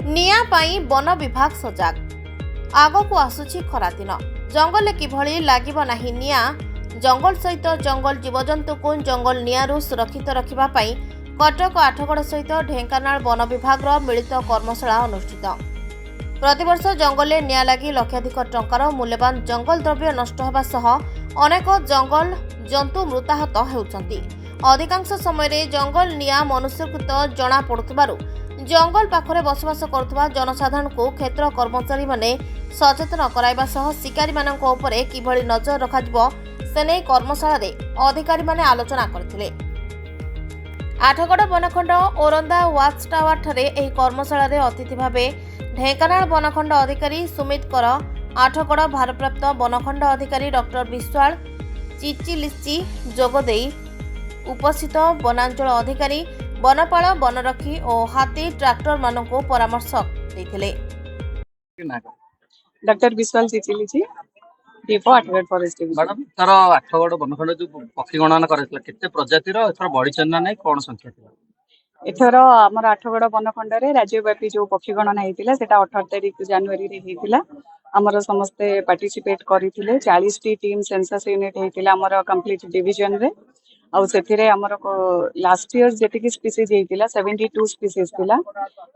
निया पाई वन विभाग सजाग आगकू आसुछि खरा दिन जंगल किभଳି लागिब नाही निया जंगल सहित जंगल जीवजंतु को जंगल नियारू सुरक्षित रखिबा पाई कटक आठगड़ सहित ढेंकानाल वन विभाग मिलित कर्मशाला अनुष्ठित। प्रतिवर्ष जंगल निया लगी लक्षाधिक टंकार मूल्यवान जंगल द्रव्य नष्ट होगा सह अनेक जंगल जंतु मृताहत होउछंती। अधिकांश समय जंगल निया मनुष्यकृत जना पड़ुथिबारु जंगल पाखरे बसवास करुवा जनसाधारण को क्षेत्र कर्मचारी माने सचेतन कराइबा सह शिकारी मानक उपरे किभଳି नजर रखाजिबो सेने कर्मशाला रे अधिकारी माने आलोचना करथिले। आठगड़ वनखंड ओरंदा वाच टावर ठारे एही कर्मशाला रे अतिथि भाबे ढेंकानाल वनखंड अधिकारी सुमित कर, आठगड़ भारप्राप्त वनखंड अधिकारी डॉक्टर विश्वाल चिचिलिची जोगदेई उपस्थित वनांचल अधिकारी वनपाल वनरक्षी और हाथी ट्रैक्टर मानक परामर्श देथिले। डॉक्टर विश्वाल चिचिलिची डीपो आठगड़ फॉरेस्ट डिविजन। मैडम तार आठगड़ वनखंड जो पक्षी गणना करथिला केते प्रजातिर एथर बढ़ीचन ना नै कोन संख्या थिला? एथर हमर आठगड़ वनखंड रे राज्यव्यापी जो पक्षी गणना हेतिला सेटा 18 तारिख जनवरी रे हेतिला। हमर समस्त पार्टिसिपेट करिथिले 40 टी टीम सेंसस यूनिट हेतिला हमर कंप्लीट डिवीजन रे। आउ सेथिरे हमर लास्ट ईयर जेतिकी स्पीसीज हेतिला 72 स्पीसीज थिला।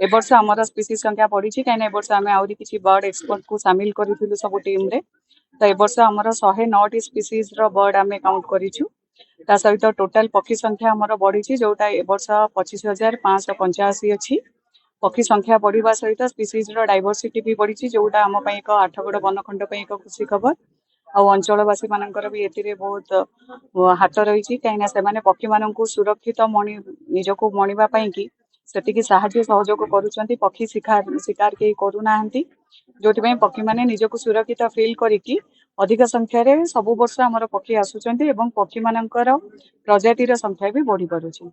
ए वर्ष हमर स्पीसीज संख्या बढ़ी छि काने ए वर्ष हमें आउरी किछि बर्ड एक्सपर्ट को शामिल करिथिलु सब टीम रे। तो ए वर्ष हमर 109 टी स्पीसीज रो बर्ड हमें काउंट करिछु। ता सहित टोटल पक्षी संख्या हमर बढ़ी छि जोटा ए वर्ष 25585 अछि। पक्षी संख्या बढ़िबा सहित स्पीसीज रो डाइवर्सिटी भी बढ़ी छि जोटा हम पई एक आठगड़ वनखंड पई एक खुशी खबर। आ अंचलवासी मानकर भी एतिरे बहुत हाथ रही कहीं से पक्षी मान सुरक्षित निजक मणिबा कि सेतिकी साहाय्य सहयोग करुछंती। पक्षी शिकार के करूना जो पक्षी माने निजक सुरक्षित फील करिकी अधिक संख्या रे सब वर्ष हमर पक्षी आसुचंती एवं पक्षी मानकर प्रजातिर संख्या भी बढ़ी पारुछि।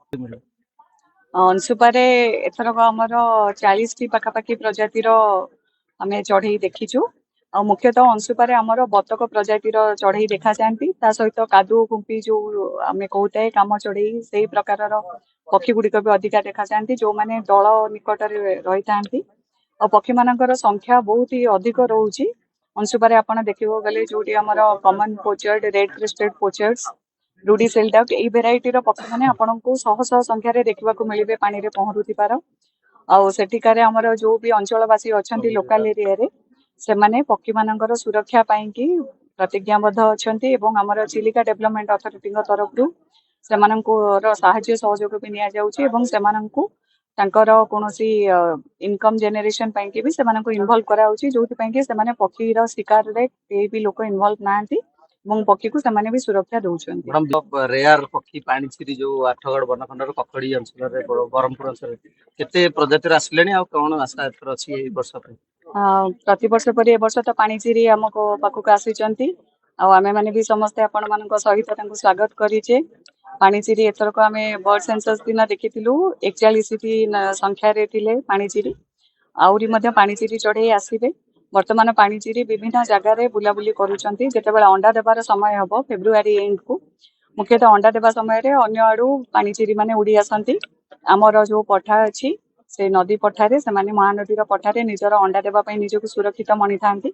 अंशुपारे एथरक हमर 40 टी पाखापाखी प्रजातिर आमे चढ़ई देखिछु। आ मुख्यतः अंशुपारे हमर बतक प्रजातिर चढ़ई देखा जाती सहित कादु कुंपी जो आमे कहते काम चढ़ई से प्रकार पक्षी गुड़िक भी अधिका देखा जाती जो माने दल निकट रही था। और पक्षी मानकर संख्या बहुत ही अधिक रोचे अंशुपारे आपण देखिबो गले जोटी हमर common pochard red crested pochards ruddy shelduck ए वेराइटी रो पक्षी माने आपण को शह शह संख्या रे देखिबा को मिलिबे पानी रे पहरुथिबार। आ सेठिकारे हमर जो भी अंचलवासी अछंती लोकल एरिया रे से माने पक्षी मानकर सुरक्षा पाई कि प्रतिज्ञाबद्ध अछंती एवं हमर चिलिका डेवलपमेंट अथॉरिटी तरफ से साहाय्य सहयोग भी निया जाउची एवं से तांकर कोनोसी इनकम जनरेशन पाई कि भी से इन्वॉल्व करा होची जोथि पाई कि से पक्षी रो शिकार रे केही भी लोक इन्वॉल्व नांती एवं पक्षी को से भी सुरक्षा दउछंती। मैडम रेयर पक्षी पानी छिरी जो आठगड़ वनखंड रो कखड़ी अंचल रे बरहमपुर अंचल केते प्रजातिर आसलेनी आ कोन आशा एथर अछि ए वर्ष पे? प्रति वर्ष पर ए वर्ष तो पाणीचिरी आमको पाखक आसीचंती आमे माने भी समस्त आपण मानक सहित तांको स्वागत करिचे। पाणीचिरी एथरक आमे बर्ड सेंसस दिन देखिथिलु 41 टी संख्या रे थिले पाणीचिरी आउरी मध्ये पाणीचिरी चढ़ई आसीबे। वर्तमान पाणीचिरी विभिन्न जगह रे बुलाबुली करूचंती जेतेबेला अंडा देबार समय हबो फेब्रुआरी एंड को मुख्यतः अंडा देबा समय रे अन्य आडू पाणीचिरी माने उड़ी आसंती। हमर जो पठा अछि से नदी पठारे से महानदी पठारे निजर अंडा देवा पई निजको सुरक्षित मनी थांती।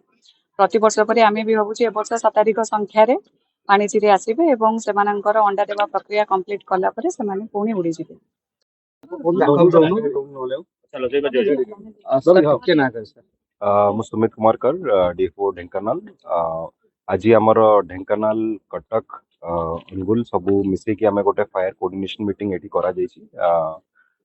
प्रति वर्ष पर आमे भी भाबुची ए वर्ष 27 संख्या रे पाणीचिरी आसीबे एवं से मानकर अंडा देवा प्रक्रिया कंप्लीट कला परे से माने पुणी उड़ी जिवे। मु सुमित कुमार कर डीएफओ ढेंकानाल। आज आमर ढेंकानाल कटक अनुगुल सबू मिसेकी आमे गोटे फायर कोऑर्डिनेशन मीटिंग एठी करा जायछि।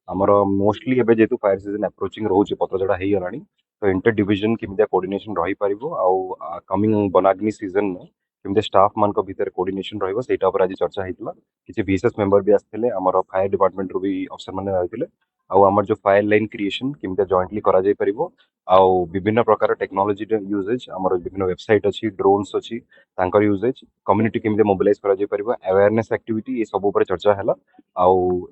आमर मोस्टली एबे जेतु फायर सीजन अप्रोचिंग रहउछि पत्रजड़ा हेई गलानी तो इंटर डिवीजन केमितिया कोऑर्डिनेशन रही पारिबो आ कमिंग बनाग्नि सीजन में केमितिया स्टाफ मानक भितर कोऑर्डिनेशन रहइबो सेटा पर आज चर्चा हेतिला। किछि विशेष मेंबर भी आस्थिले हमर फायर डिपार्टमेंट रो भी अफसर माने रहिथिले आ हमर जो फायर लाइन क्रिएशन केमितिया जॉइंटली करा जाय परिबो आ विभिन्न प्रकार टेक्नोलॉजी यूजेज हमर विभिन्न वेबसाइट अछि ड्रोन्स अछि तांकर यूजेज कम्युनिटी केमितिया मोबिलाइज करा जाय परिबो अवेयरनेस एक्टिविटी ए सब ऊपर चर्चा हला। आ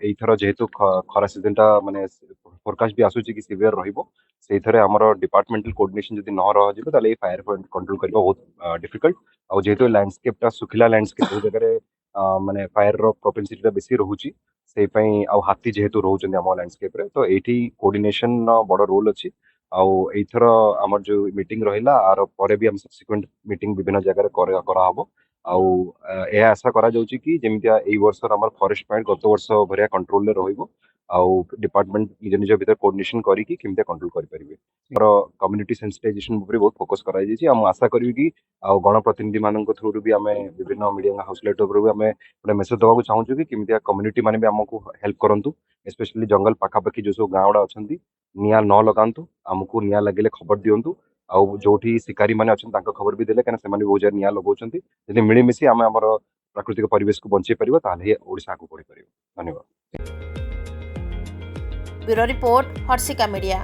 एथर जेहेतु खरा सीजन टा माने फोरकास्ट भी आसुची कि सिवियर रहिबो से थरे हमर डिपार्टमेंटल कोऑर्डिनेशन जदी न रह जिवो ताले फायर कंट्रोल करबा बहुत डिफिकल्ट। आ जेहेतु लैंडस्केप टा सुखिला लैंडस्केप जगह रे माने फायर रो प्रोपेंसिटी टा बेसी रहउची से पई आ हाथी जेहेतु रहउचंदी हम लैंडस्केप रे तो एठी कोऑर्डिनेशन बड़ रोल अछि। ଆଉ ଏଇଥର ଆମର ଯୋଉ ମିଟିଂ ରହିଲା ଆର ପରେ ବି ଆମେ ସବସିକ୍ୱେଣ୍ଟ ମିଟିଂ ବିଭିନ୍ନ ଜାଗାରେ କରାହବ ଆଉ ଏହା ଆଶା କରାଯାଉଛି କି ଯେମିତିଆ ଏଇ ବର୍ଷର ଆମର ଫରେଷ୍ଟ ପଏଣ୍ଟ ଗତ ବର୍ଷ ଭଳିଆ କଣ୍ଟ୍ରୋଲରେ ରହିବ ଆଉ ଡିପାର୍ଟମେଣ୍ଟ ନିଜ ନିଜ ଭିତରେ କୋର୍ଡିନେସନ କରିକି କେମିତି କଣ୍ଟ୍ରୋଲ କରିପାରିବେ ଆମର କମ୍ୟୁନିଟି ସେନ୍ସିଟାଇଜେସନ ଉପରେ ବହୁତ ଫୋକସ କରାଯାଇଛି ଆଉ ମୁଁ ଆଶା କରିବି କି ଆଉ ଗଣପ୍ରତିନିଧି ମାନଙ୍କ ଥ୍ରୁରୁ ବି ଆମେ ବିଭିନ୍ନ ମିଡିଆ ହାଉସ ଲାଇଟ୍ ଉପରେ ବି ଆମେ ଗୋଟେ ମେସେଜ ଦେବାକୁ ଚାହୁଁଛୁ କି କେମିତି କମ୍ୟୁନିଟି ମାନେ ବି ଆମକୁ ହେଲ୍ପ କରନ୍ତୁ ସ୍ପେଶାଲି ଜଙ୍ଗଲ ପାଖାପାଖି ଯୋଉ ସବୁ ଗାଁ ଗୁଡା ଅଛନ୍ତି ନିଆଁ ନ ଲଗାନ୍ତୁ ଆମକୁ ନିଆଁ ଲାଗିଲେ ଖବର ଦିଅନ୍ତୁ ଆଉ ଯୋଉଠି ଶିକାରୀ ମାନେ ଅଛନ୍ତି ତାଙ୍କ ଖବର ବି ଦେଲେ କାହିଁକିନା ସେମାନେ ବି ବହୁତ ଜାଗାରେ ନିଆଁ ଲଗାଉଛନ୍ତି ଯଦି ମିଳିମିଶି ଆମେ ଆମର ପ୍ରାକୃତିକ ପରିବେଶକୁ ବଞ୍ଚେଇ ପାରିବା ତାହେଲେ ଓଡ଼ିଶା ଆଗକୁ ବଢିପାରିବ ଧନ୍ୟବାଦ ବ୍ୟୁରୋ ରିପୋର୍ଟ ହର୍ଷିକା ମିडिया।